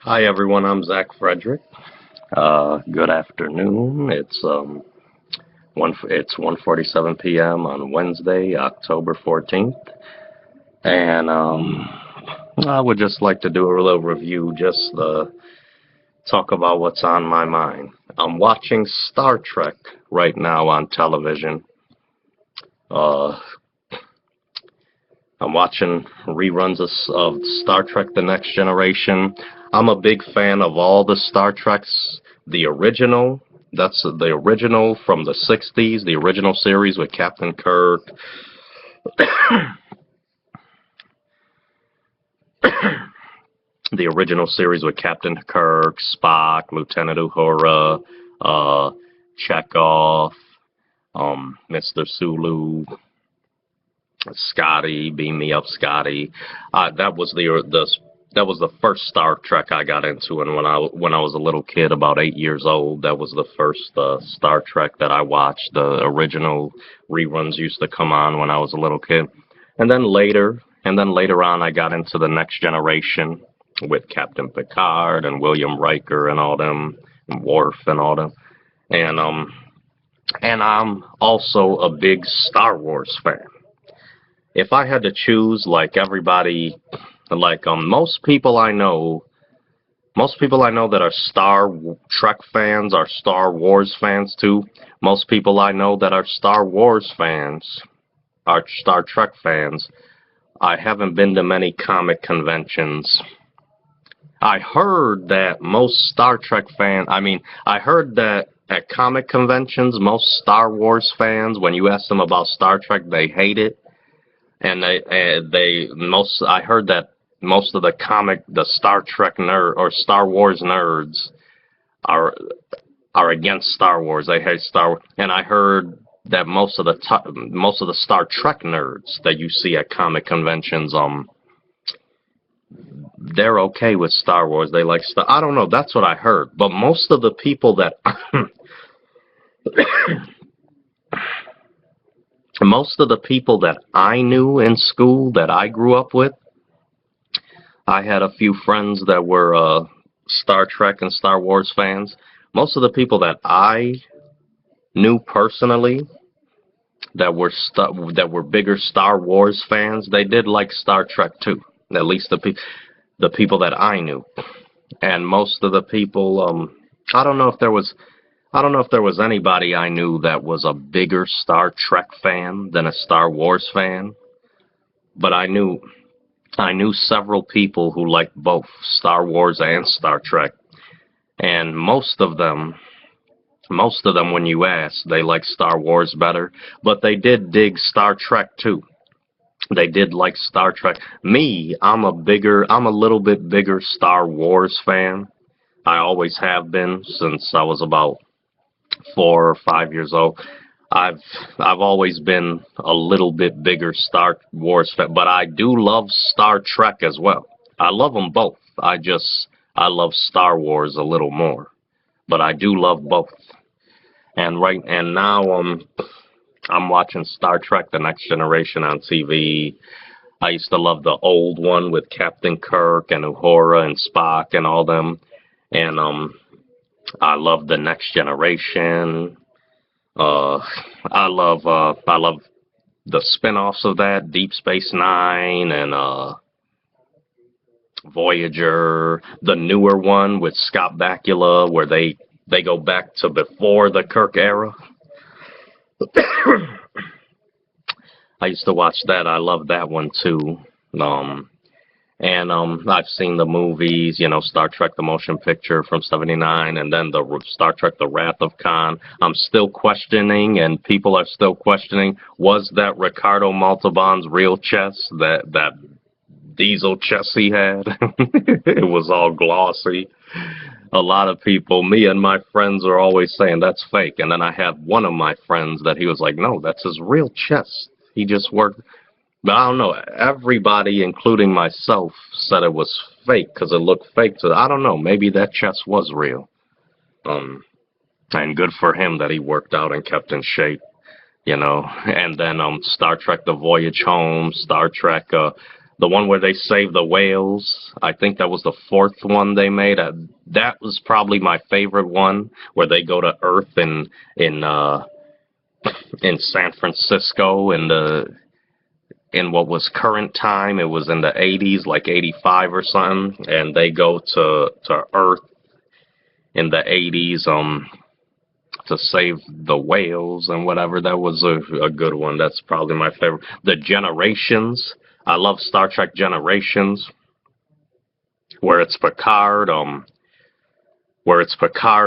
Hi everyone, I'm Zach Frederick. Good afternoon. It's 1:47 p.m. on Wednesday, October 14th, and I would just like to do a little review, just talk about what's on my mind. I'm watching Star Trek right now on television. Uh, I'm watching reruns of Star Trek: The Next Generation. I'm a big fan of all the Star Treks. The original, that's the original from the 60s, the original series with Captain Kirk. The original series with Captain Kirk, Spock, Lieutenant Uhura, uh, Chekhov, Mr. Sulu, Scotty, Beam Me Up, Scotty. That was the first Star Trek I got into, and when I was a little kid, about 8 years old, that was the first Star Trek that I watched. The original reruns used to come on when I was a little kid, and then later on, I got into the Next Generation with Captain Picard and William Riker and all them, and Worf and all them, and I'm also a big Star Wars fan. If I had to choose, like everybody, like most people I know that are Star Trek fans are Star Wars fans too. Most people I know that are Star Wars fans are Star Trek fans. I haven't been to many comic conventions. I heard that I heard that at comic conventions, most Star Wars fans, when you ask them about Star Trek, they hate it. And I heard that most of the Star Trek nerd or Star Wars nerds are are against Star Wars. They hate Star Wars, and I heard that most of the Star Trek nerds that you see at comic conventions, they're okay with Star Wars. They like Star. I don't know. That's what I heard. But most of the people that most of the people that I knew in school that I grew up with, I had a few friends that were Star Trek and Star Wars fans. Most of the people that I knew personally that were bigger Star Wars fans, they did like Star Trek too. At least the people that I knew, and most of the people, I don't know if there was I don't know if there was anybody I knew that was a bigger Star Trek fan than a Star Wars fan, but I knew several people who liked both Star Wars and Star Trek, and most of them, when you ask, they like Star Wars better, but they did dig Star Trek too. They did like Star Trek. Me, I'm a little bit bigger Star Wars fan. I always have been since I was about 4 or 5 years old. I've I've always been a little bit bigger Star Wars fan, but I do love Star Trek as well. I love them both. I love Star Wars a little more, but I do love both. And now I'm watching Star Trek: The Next Generation on TV. I used to love the old one with Captain Kirk and Uhura and Spock and all them. And I love The Next Generation. Uh, I love the spin-offs of that, Deep Space Nine and Voyager, the newer one with Scott Bakula, where they go back to before the Kirk era. I used to watch that. I love that one too. Um, and I've seen the movies, Star Trek: The Motion Picture from '79, and then the Star Trek: The Wrath of Khan. I'm still questioning, and people are still questioning, was that Ricardo Montalban's real chest, that diesel chest he had? It was all glossy. A lot of people, me and my friends, are always saying that's fake. And then I have one of my friends that he was like, no, that's his real chest. He just worked. But I don't know. Everybody, including myself, said it was fake because it looked fake. So I don't know. Maybe that chest was real. And good for him that he worked out and kept in shape. And then Star Trek: The Voyage Home, Star Trek The one where they save the whales. I think that was the fourth one they made. That was probably my favorite one, where they go to Earth in San Francisco in what was current time. It was in the 80s, like 85 or something, and they go to Earth in the 80s to save the whales and whatever. That was a good one. That's probably my favorite. The Generations. I love Star Trek Generations, where it's Picard.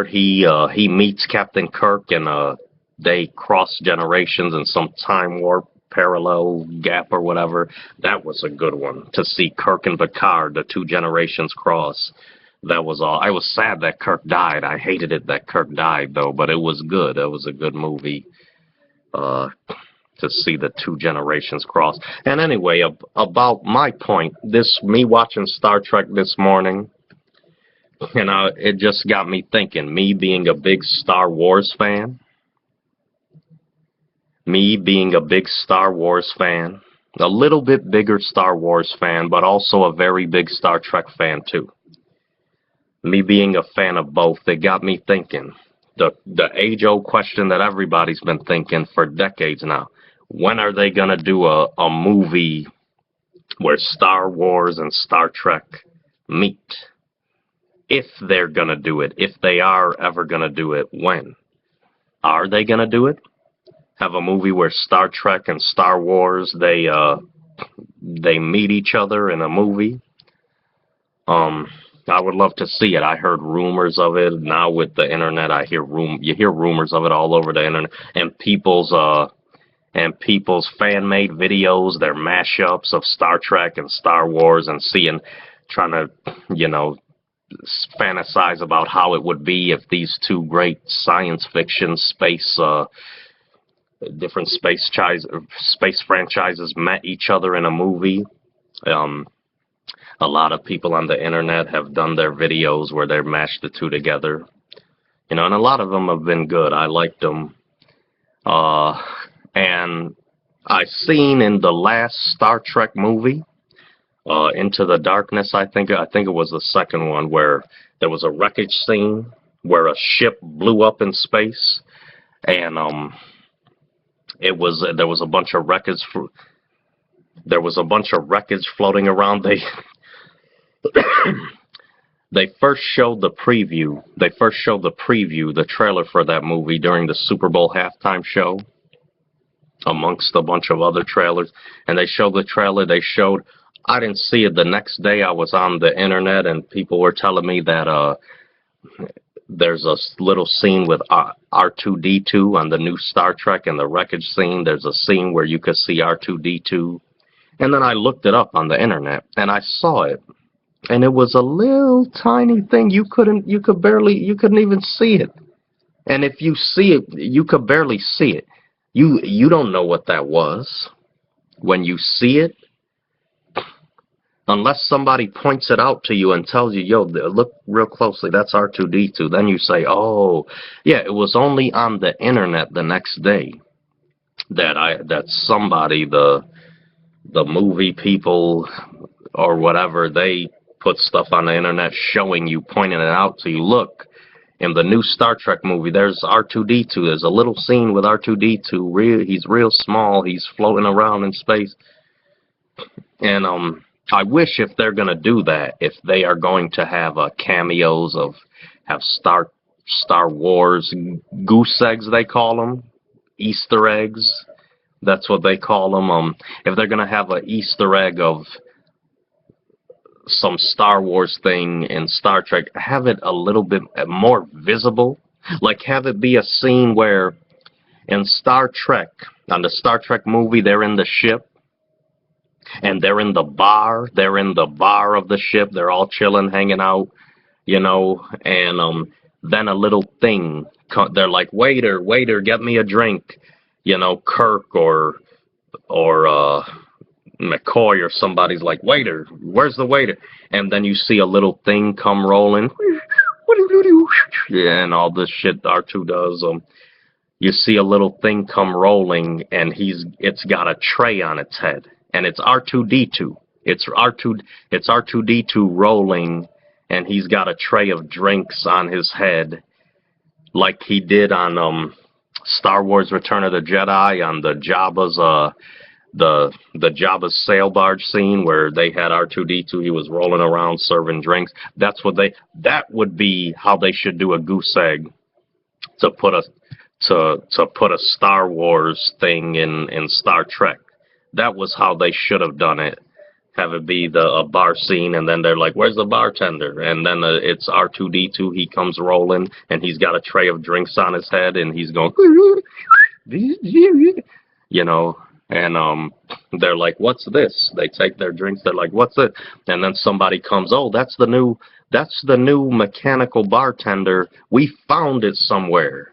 He meets Captain Kirk, and they cross generations in some time warp parallel gap or whatever. That was a good one, to see Kirk and Picard, the two generations cross. That was all. I was sad that Kirk died. I hated it that Kirk died, though, but it was good. It was a good movie to see the two generations cross. And anyway, about my point, me watching Star Trek this morning, it just got me thinking, me being a big Star Wars fan, a little bit bigger Star Wars fan, but also a very big Star Trek fan too. Me being a fan of both, it got me thinking. The age-old question that everybody's been thinking for decades now. When are they going to do a movie where Star Wars and Star Trek meet? If they're going to do it. If they are ever going to do it, when? Are they going to do it? Have a movie where Star Trek and Star Wars, they meet each other in a movie? I would love to see it. I heard rumors of it. Now with the internet, you hear rumors of it all over the internet, and people's fan-made videos, their mashups of Star Trek and Star Wars, and trying to, fantasize about how it would be if these two great science fiction different space franchises met each other in a movie. A lot of people on the internet have done their videos where they've mashed the two together. And a lot of them have been good. I liked them. And I seen in the last Star Trek movie, Into the Darkness, I think it was the second one, where there was a wreckage scene where a ship blew up in space, and there was a bunch of wreckage. There was a bunch of wreckage floating around. They first showed the preview. The trailer for that movie during the Super Bowl halftime show, amongst a bunch of other trailers. And they showed the trailer. I didn't see it the next day. I was on the internet, and people were telling me that there's a little scene with R2-D2 on the new Star Trek, in the wreckage scene. There's a scene where you could see R2-D2. And then I looked it up on the internet, and I saw it. And it was a little tiny thing. You couldn't even see it. And if you see it, you could barely see it. You don't know what that was when you see it, unless somebody points it out to you and tells you, yo, look real closely, that's R2-D2. Then you say, oh, yeah, it was only on the internet the next day that somebody, the movie people or whatever, they put stuff on the internet showing you, pointing it out to you. Look, in the new Star Trek movie, there's R2-D2. There's a little scene with R2-D2. He's real small. He's floating around in space. And I wish, if they're going to do that, if they are going to have cameos have Star Wars goose eggs, they call them, Easter eggs. That's what they call them. If they're going to have an Easter egg of some Star Wars thing in Star Trek, have it a little bit more visible. Like, have it be a scene where in Star Trek, on the Star Trek movie, they're in the ship, and they're in the bar of the ship. They're all chilling, hanging out, and then a little thing, they're like, waiter, get me a drink. Kirk or McCoy or somebody's like, waiter, where's the waiter? And then you see a little thing come rolling, and all this shit R2 does. You see a little thing come rolling, and it's got a tray on its head, and it's R2-D2. It's R2D2 rolling, and he's got a tray of drinks on his head, like he did on Star Wars: Return of the Jedi on the Jabba's sail barge scene where they had R2D2. He was rolling around serving drinks. That would be how they should do a goose egg to put a Star Wars thing in Star Trek. That was how they should have done it. Have it be a bar scene, and then they're like, "Where's the bartender?" And then it's R2D2. He comes rolling, and he's got a tray of drinks on his head, and he's going, you know. And they're like, "What's this?" They take their drinks. They're like, "What's it?" And then somebody comes, "Oh, that's the new mechanical bartender. We found it somewhere.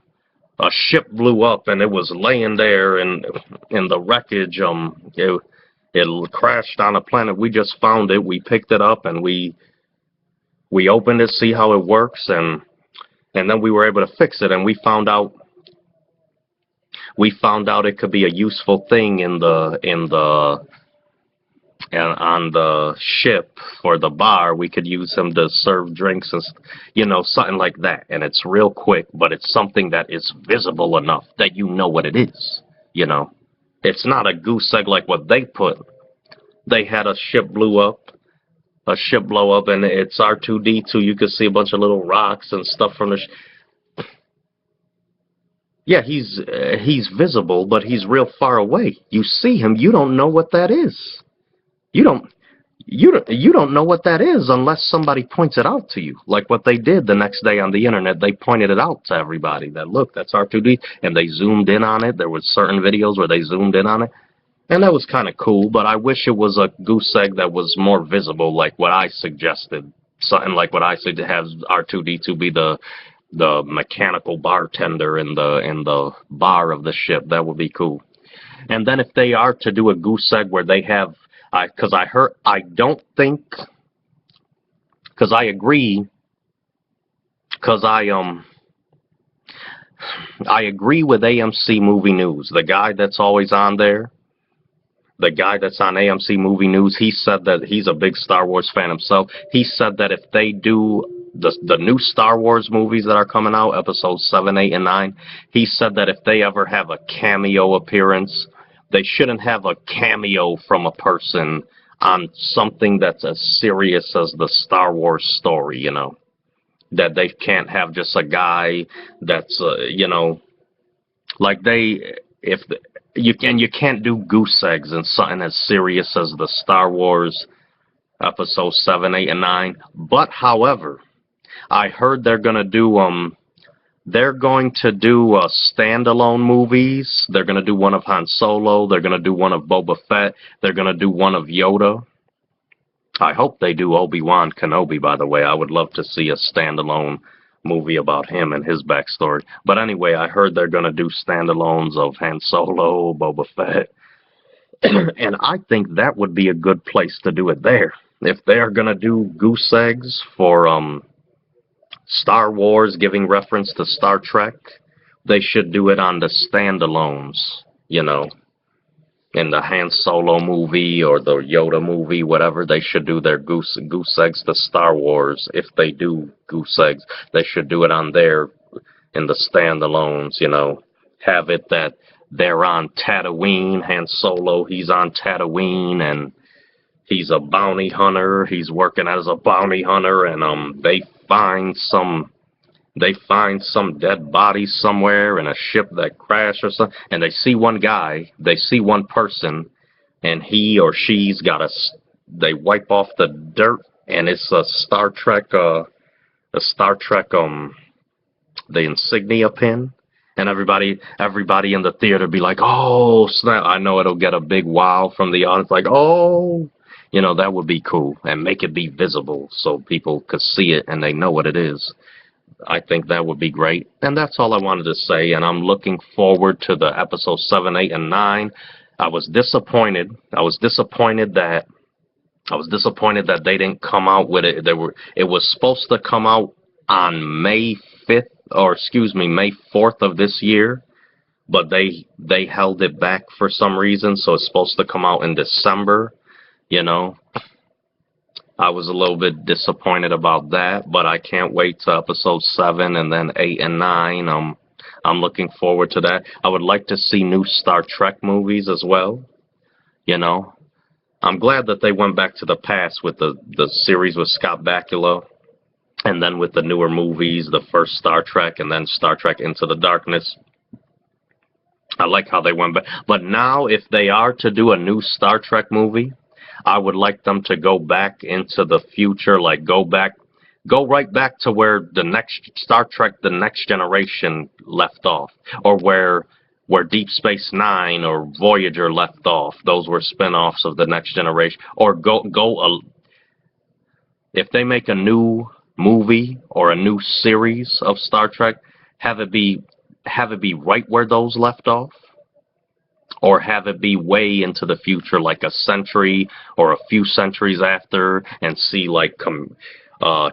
A ship blew up, and it was laying there in the wreckage. It crashed on a planet. We just found it. We picked it up, and we opened it, see how it works, and then we were able to fix it. And we found out it could be a useful thing on the ship for the bar. We could use him to serve drinks and something like that. And it's real quick, but it's something that is visible enough that you know what it is. It's not a goose egg like what they put. They had a ship blow up, and it's R2D2. You could see a bunch of little rocks and stuff from the Yeah, he's visible, but he's real far away. You see him, you don't know what that is. You don't know what that is unless somebody points it out to you. Like what they did the next day on the internet, they pointed it out to everybody that, look, that's R2D, and they zoomed in on it. There was certain videos where they zoomed in on it, and that was kind of cool, but I wish it was a goose egg that was more visible, like what I suggested. Something like what I said, to have R2D2 be the mechanical bartender in the bar of the ship. That would be cool. And then if they are to do a goose egg where they have, because I agree with AMC Movie News, the guy that's always on there, the guy that's on AMC Movie News. He said that he's a big Star Wars fan himself. He said that if they do the new Star Wars movies that are coming out, episodes 7, 8, and 9, he said that if they ever have a cameo appearance, they shouldn't have a cameo from a person on something that's as serious as the Star Wars story, that they can't have just a guy that's, like you can't do goose eggs in something as serious as the Star Wars episode 7, 8, and 9. But however, I heard they're going to do standalone movies. They're going to do one of Han Solo. They're going to do one of Boba Fett. They're going to do one of Yoda. I hope they do Obi-Wan Kenobi, by the way. I would love to see a standalone movie about him and his backstory. But anyway, I heard they're going to do standalones of Han Solo, Boba Fett. And I think that would be a good place to do it there. If they're going to do goose eggs for Star Wars giving reference to Star Trek, they should do it on the standalones, in the Han Solo movie or the Yoda movie, whatever. They should do their goose eggs to Star Wars. If they do goose eggs, they should do it on there in the standalones, have it that they're on Tatooine. Han Solo, he's on Tatooine, and he's a bounty hunter. He's working as a bounty hunter, and they find some dead body somewhere in a ship that crashed or something, and they see one person, and he or she's they wipe off the dirt, and it's a Star Trek, the insignia pin, and everybody in the theater be like, oh snap! I know it'll get a big wow from the audience, like, oh. That would be cool, and make it be visible so people could see it and they know what it is. I think that would be great. And that's all I wanted to say, and I'm looking forward to the episode 7, 8, and 9. I was disappointed. I was disappointed that they didn't come out with it. It was supposed to come out on May 4th of this year, but they held it back for some reason, so it's supposed to come out in December. You know, I was a little bit disappointed about that, but I can't wait to episode 7 and then 8 and 9. I'm looking forward to that. I would like to see new Star Trek movies as well. You know, I'm glad that they went back to the past with the series with Scott Bakula, and then with the newer movies, the first Star Trek, and then Star Trek Into the Darkness. I like how they went back. But now, if they are to do a new Star Trek movie, I would like them to go back into the future, like go right back to where the next Star Trek, the Next Generation left off, or where Deep Space Nine or Voyager left off. Those were spin-offs of the Next Generation. Or if they make a new movie or a new series of Star Trek, have it be right where those left off, or have it be way into the future, like a century or a few centuries after, and see like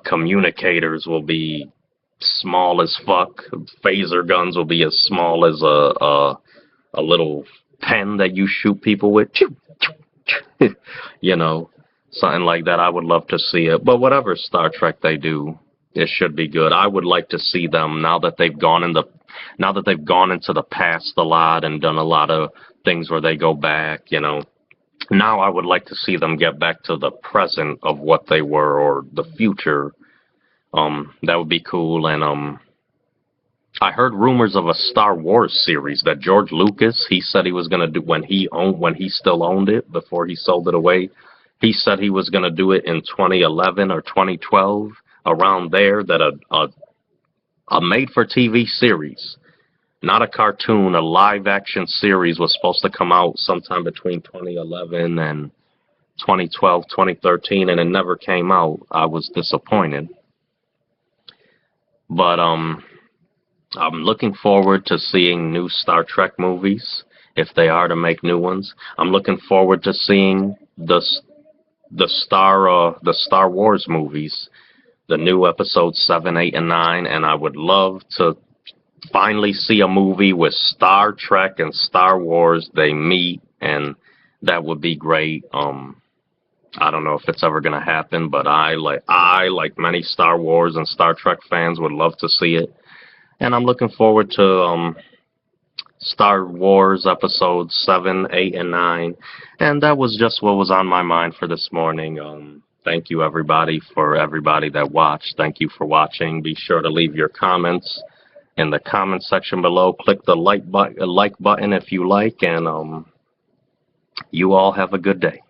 communicators will be small as fuck, phaser guns will be as small as a little pen that you shoot people with. You know, something like that. I would love to see it. But whatever Star Trek they do, it should be good. I would like to see them now that they've gone into the past a lot and done a lot of things where they go back, you know. Now I would like to see them get back to the present of what they were, or the future. That would be cool. And I heard rumors of a Star Wars series that George Lucas, he said he was gonna do when he still owned it before he sold it away. He said he was gonna do it in 2011 or 2012, around there. That a made-for-TV series, not a cartoon, a live-action series, was supposed to come out sometime between 2011 and 2012, 2013, and it never came out. I was disappointed. But I'm looking forward to seeing new Star Trek movies, if they are to make new ones. I'm looking forward to seeing the Star Wars movies, the new episodes 7, 8, and 9, and I would love to finally see a movie with Star Trek and Star Wars. They meet, and that would be great. I don't know if it's ever going to happen, but I like many Star Wars and Star Trek fans would love to see it. And I'm looking forward to Star Wars episodes 7, 8, and 9. And that was just what was on my mind for this morning. Thank you, everybody that watched. Thank you for watching. Be sure to leave your comments in the comment section below. Click the like button if you like, and you all have a good day.